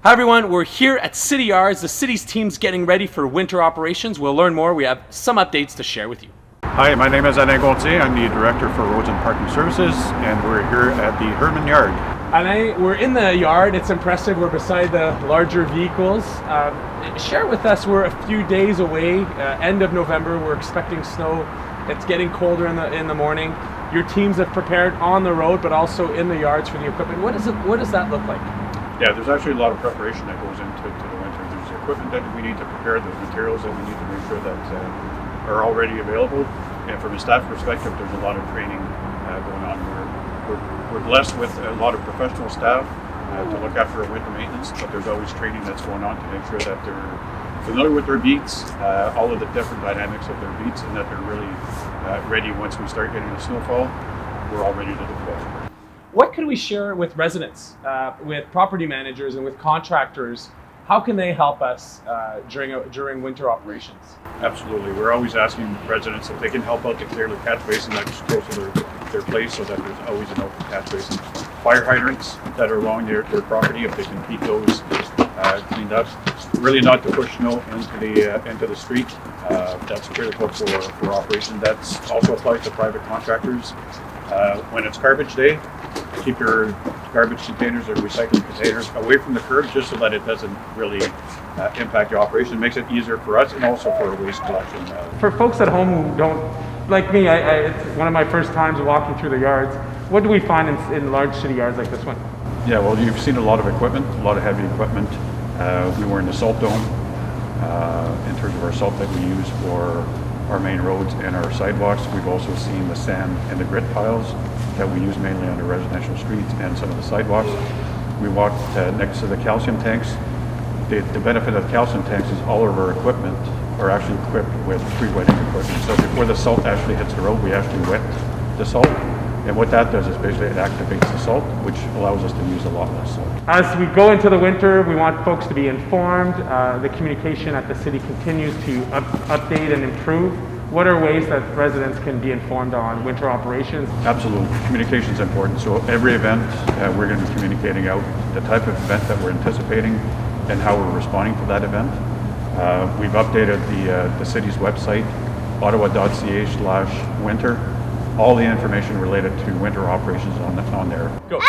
Hi everyone, we're here at City Yards. The city's team's getting ready for winter operations. We'll learn more. We have some updates to share with you. Hi, my name is Alain Gauthier. I'm the Director for Roads and Parking Services, and we're here at the Herman Yard. Alain, we're in the yard. It's impressive. We're beside the larger vehicles. Share with us, we're a few days away, end of November. We're expecting snow. It's getting colder in the morning. Your teams have prepared on the road, but also in the yards for the equipment. What does that look like? Yeah, there's actually a lot of preparation that goes into the winter. There's equipment that we need to prepare, there's materials that we need to make sure that are already available. And from a staff perspective, there's a lot of training going on. We're blessed with a lot of professional staff to look after our winter maintenance, but there's always training that's going on to make sure that they're familiar with their beats, all of the different dynamics of their beats, and that they're really ready once we start getting the snowfall. We're all ready to deploy. What can we share with residents, with property managers, and with contractors? How can they help us during winter operations? Absolutely. We're always asking residents if they can help out to clear the catch basin that's close to their place, so that there's always an open catch basin. Fire hydrants that are along their property, if they can keep those cleaned up. Really not to push snow into the street. That's critical for operation. That's also applies to private contractors. When it's garbage day, keep your garbage containers or recycling containers away from the curb, just so that it doesn't really impact your operation. It makes it easier for us and also for waste collection. For folks at home who don't, like me, it's one of my first times walking through the yards. What do we find in large city yards like this one? Yeah, well, you've seen a lot of equipment, a lot of heavy equipment. We were in the salt dome in terms of our salt that we use for our main roads and our sidewalks. We've also seen the sand and the grit piles that we use mainly on the residential streets and some of the sidewalks. We walked next to the calcium tanks. The benefit of calcium tanks is all of our equipment are actually equipped with pre-wetting equipment. So before the salt actually hits the road, we actually wet the salt. And what that does is basically it activates the salt, which allows us to use a lot less salt. As we go into the winter, we want folks to be informed. The communication at the city continues to update and improve. What are ways that residents can be informed on winter operations? Absolutely. Communication is important. So every event, we're going to be communicating out the type of event that we're anticipating and how we're responding to that event. We've updated the city's website, ottawa.ca/winter. All the information related to winter operations on there. Go.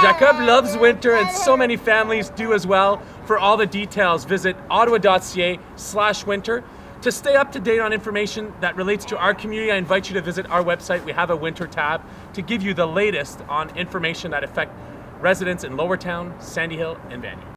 Jacob loves winter, and so many families do as well. For all the details, visit ottawa.ca/winter. To stay up to date on information that relates to our community, I invite you to visit our website. We have a winter tab to give you the latest on information that affect residents in Lower Town, Sandy Hill, and Vanier.